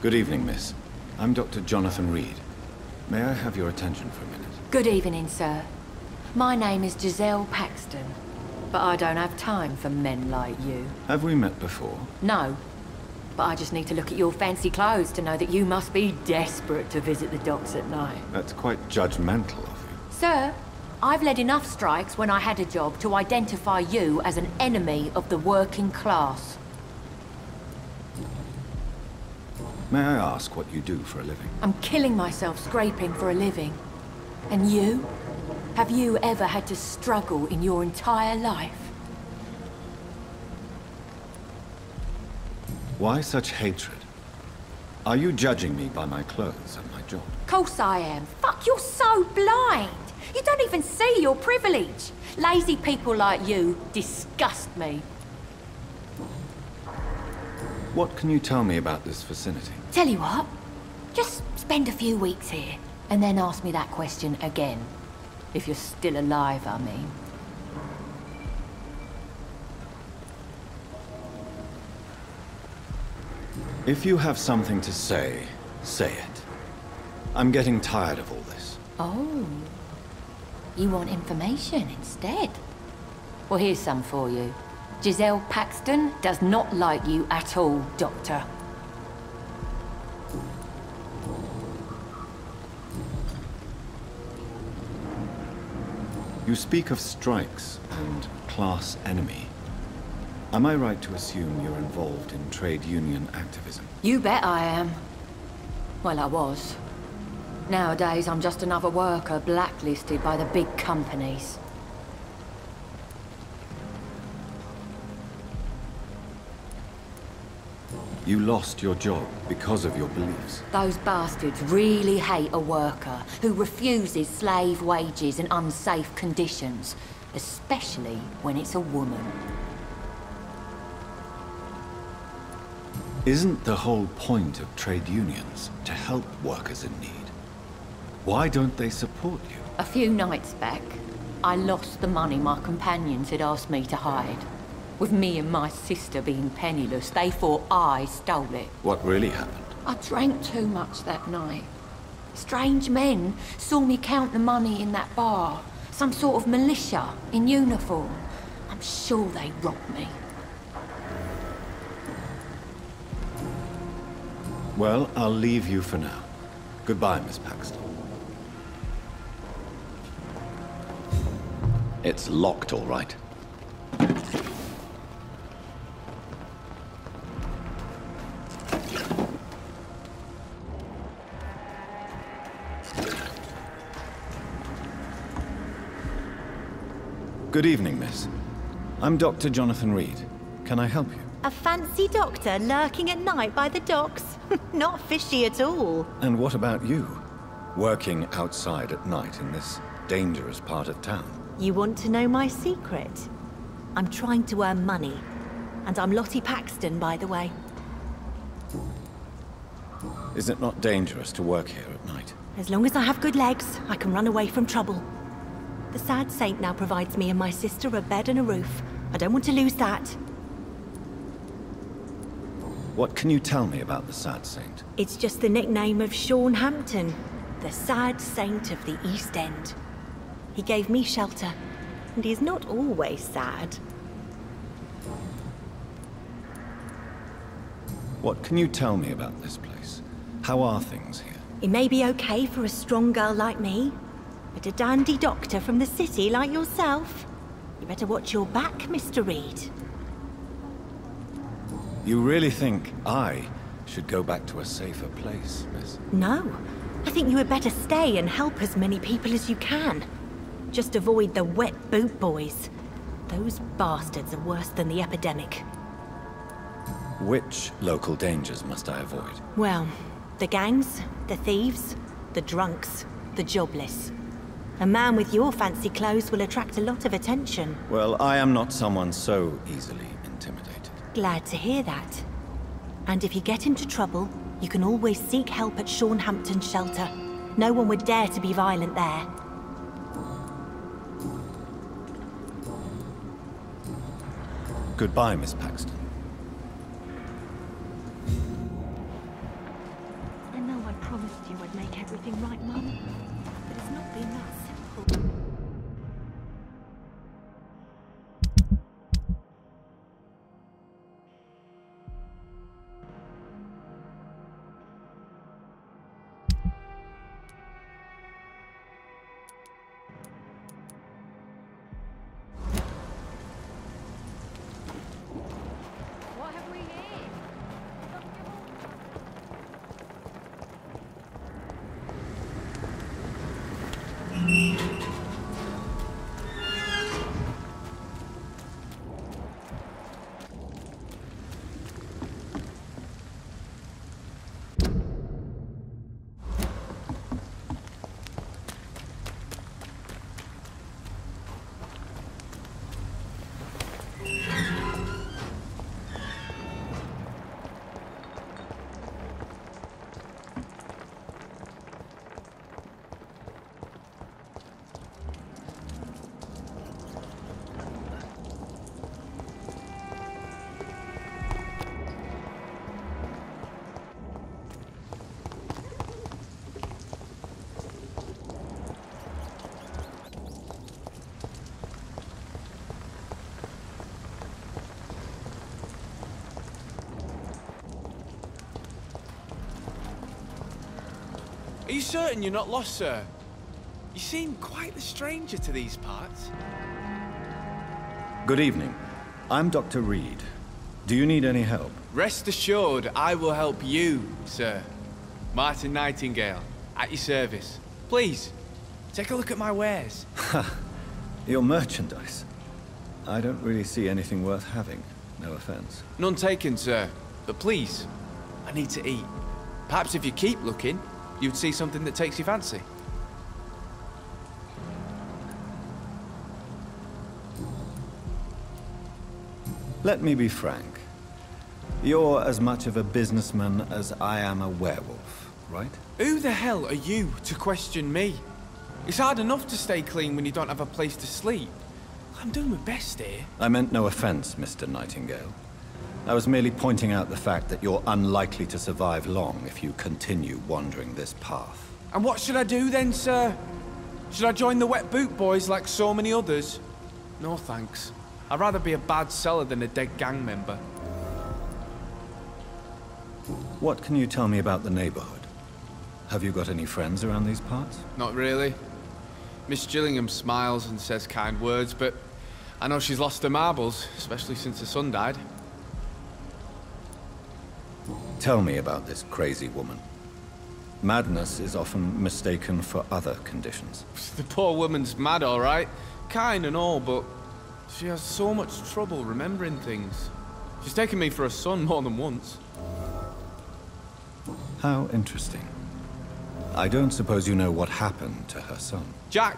Good evening, miss. I'm Dr. Jonathan Reid. May I have your attention for a minute? Good evening, sir. My name is Giselle Paxton, but I don't have time for men like you. Have we met before? No, but I just need to look at your fancy clothes to know that you must be desperate to visit the docks at night. That's quite judgmental of you. Sir, I've led enough strikes when I had a job to identify you as an enemy of the working class. May I ask what you do for a living? I'm killing myself scraping for a living. And you? Have you ever had to struggle in your entire life? Why such hatred? Are you judging me by my clothes and my job? Course I am. Fuck, you're so blind. You don't even see your privilege. Lazy people like you disgust me. What can you tell me about this vicinity? Tell you what, just spend a few weeks here, and then ask me that question again. If you're still alive, I mean. If you have something to say, say it. I'm getting tired of all this. Oh. You want information instead? Well, here's some for you. Giselle Paxton does not like you at all, Doctor. You speak of strikes and class enemy. Am I right to assume you're involved in trade union activism? You bet I am. Well, I was. Nowadays, I'm just another worker blacklisted by the big companies. You lost your job because of your beliefs. Those bastards really hate a worker who refuses slave wages and unsafe conditions, especially when it's a woman. Isn't the whole point of trade unions to help workers in need? Why don't they support you? A few nights back, I lost the money my companions had asked me to hide. With me and my sister being penniless, they thought I stole it. What really happened? I drank too much that night. Strange men saw me count the money in that bar. Some sort of militia in uniform. I'm sure they robbed me. Well, I'll leave you for now. Goodbye, Miss Paxton. It's locked, all right. Good evening, miss. I'm Dr. Jonathan Reid. Can I help you? A fancy doctor lurking at night by the docks? Not fishy at all. And what about you? Working outside at night in this dangerous part of town? You want to know my secret? I'm trying to earn money. And I'm Lottie Paxton, by the way. Is it not dangerous to work here at night? As long as I have good legs, I can run away from trouble. The sad saint now provides me and my sister a bed and a roof. I don't want to lose that. What can you tell me about the sad saint? It's just the nickname of Sean Hampton, the sad saint of the East End. He gave me shelter, and he's not always sad. What can you tell me about this place? How are things here? It may be okay for a strong girl like me, but a dandy doctor from the city like yourself, you better watch your back, Mr. Reid. You really think I should go back to a safer place, miss? No. I think you had better stay and help as many people as you can. Just avoid the wet boot boys. Those bastards are worse than the epidemic. Which local dangers must I avoid? Well, the gangs, the thieves, the drunks, the jobless. A man with your fancy clothes will attract a lot of attention. Well, I am not someone so easily intimidated. Glad to hear that. And if you get into trouble, you can always seek help at Sean Hampton's shelter. No one would dare to be violent there. Goodbye, Miss Paxton. you I'd make everything right, Mum. But it's not been that simple. What have we here? Are you certain you're not lost, sir? You seem quite the stranger to these parts. Good evening. I'm Dr. Reid. Do you need any help? Rest assured, I will help you, sir. Martin Nightingale, at your service. Please, take a look at my wares. Your merchandise. I don't really see anything worth having. No offense. None taken, sir. But please, I need to eat. Perhaps if you keep looking, you'd see something that takes your fancy. Let me be frank. You're as much of a businessman as I am a werewolf, right? Who the hell are you to question me? It's hard enough to stay clean when you don't have a place to sleep. I'm doing my best here. I meant no offense, Mr. Nightingale. I was merely pointing out the fact that you're unlikely to survive long if you continue wandering this path. And what should I do then, sir? Should I join the Wet Boot Boys like so many others? No thanks. I'd rather be a bad seller than a dead gang member. What can you tell me about the neighborhood? Have you got any friends around these parts? Not really. Miss Gillingham smiles and says kind words, but I know she's lost her marbles, especially since her son died. Tell me about this crazy woman. Madness is often mistaken for other conditions. The poor woman's mad, all right. Kind and all, but she has so much trouble remembering things. She's taken me for a son more than once. How interesting. I don't suppose you know what happened to her son. Jack.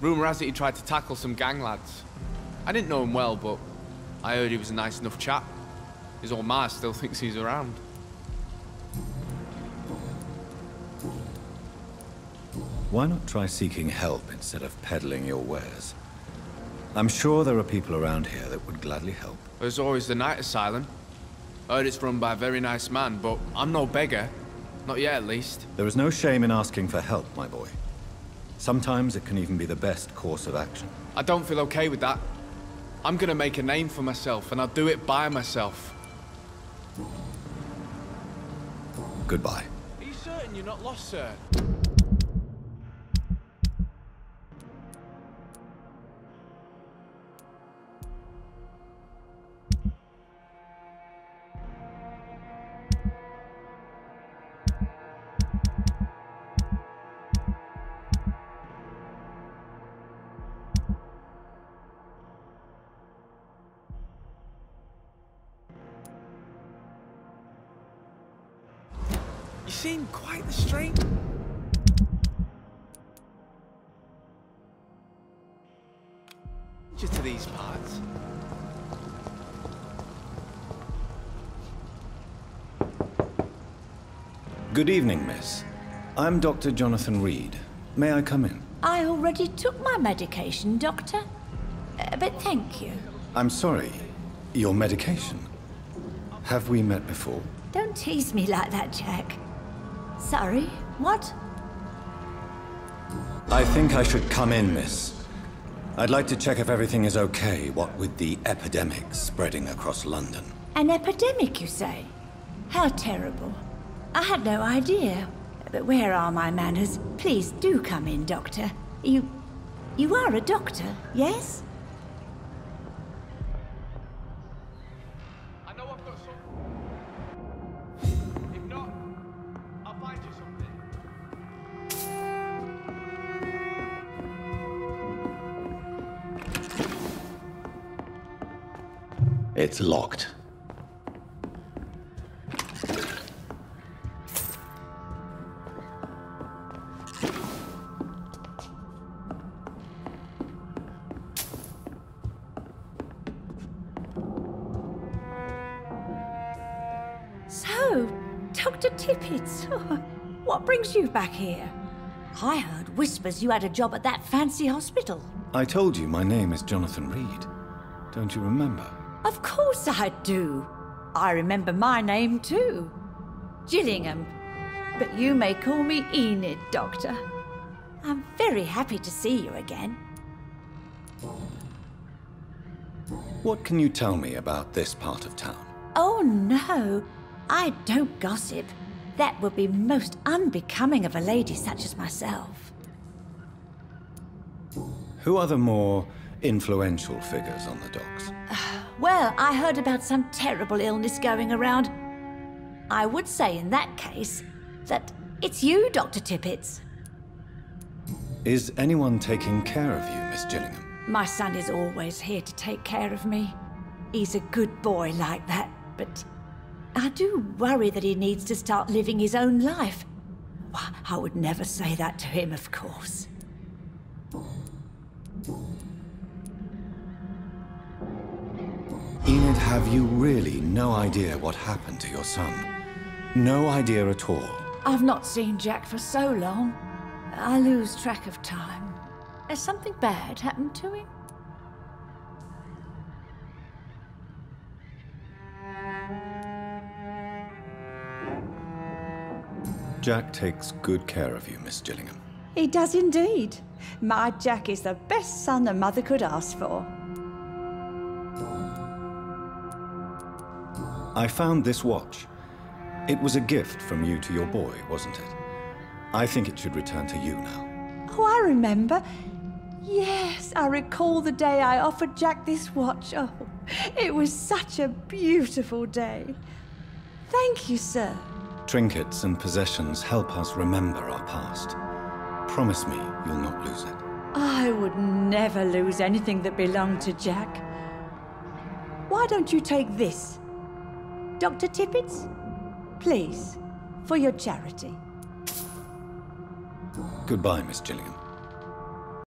Rumour has it he tried to tackle some gang lads. I didn't know him well, but I heard he was a nice enough chap. His old ma still thinks he's around. Why not try seeking help instead of peddling your wares? I'm sure there are people around here that would gladly help. There's always the night asylum. I heard it's run by a very nice man, but I'm no beggar. Not yet, at least. There is no shame in asking for help, my boy. Sometimes it can even be the best course of action. I don't feel okay with that. I'm gonna make a name for myself, and I'll do it by myself. Goodbye. Are you certain you're not lost, sir? You seem quite the stranger to these parts. Good evening, miss. I'm Dr. Jonathan Reid. May I come in? I already took my medication, Doctor. But thank you. I'm sorry. Your medication? Have we met before? Don't tease me like that, Jack. Sorry, What? I think I should come in, miss. I'd like to check if everything is okay, what with the epidemic spreading across London. An epidemic, you say? How terrible. I had no idea. But where are my manners? Please do come in, Doctor. You are a doctor, yes? I know I've got some. If not, I'll find you something. It's locked. So, Dr. Tippett, what brings you back here? I heard whispers you had a job at that fancy hospital. I told you my name is Jonathan Reid. Don't you remember? Of course I do. I remember my name too. Gillingham. But you may call me Enid, Doctor. I'm very happy to see you again. What can you tell me about this part of town? Oh no, I don't gossip. That would be most unbecoming of a lady such as myself. Who are the more influential figures on the docks? Well, I heard about some terrible illness going around. I would say in that case that it's you, Dr. Tippett. Is anyone taking care of you, Miss Gillingham? My son is always here to take care of me. He's a good boy like that, but I do worry that he needs to start living his own life. Why, I would never say that to him, of course. Enid, have you really no idea what happened to your son? No idea at all? I've not seen Jack for so long. I lose track of time. Has something bad happened to him? Jack takes good care of you, Miss Gillingham. He does indeed. My Jack is the best son a mother could ask for. I found this watch. It was a gift from you to your boy, wasn't it? I think it should return to you now. Oh, I remember. Yes, I recall the day I offered Jack this watch. Oh, it was such a beautiful day. Thank you, sir. Trinkets and possessions help us remember our past. Promise me you'll not lose it. I would never lose anything that belonged to Jack. Why don't you take this? Dr. Tippett? Please, for your charity. Goodbye, Miss Gillingham.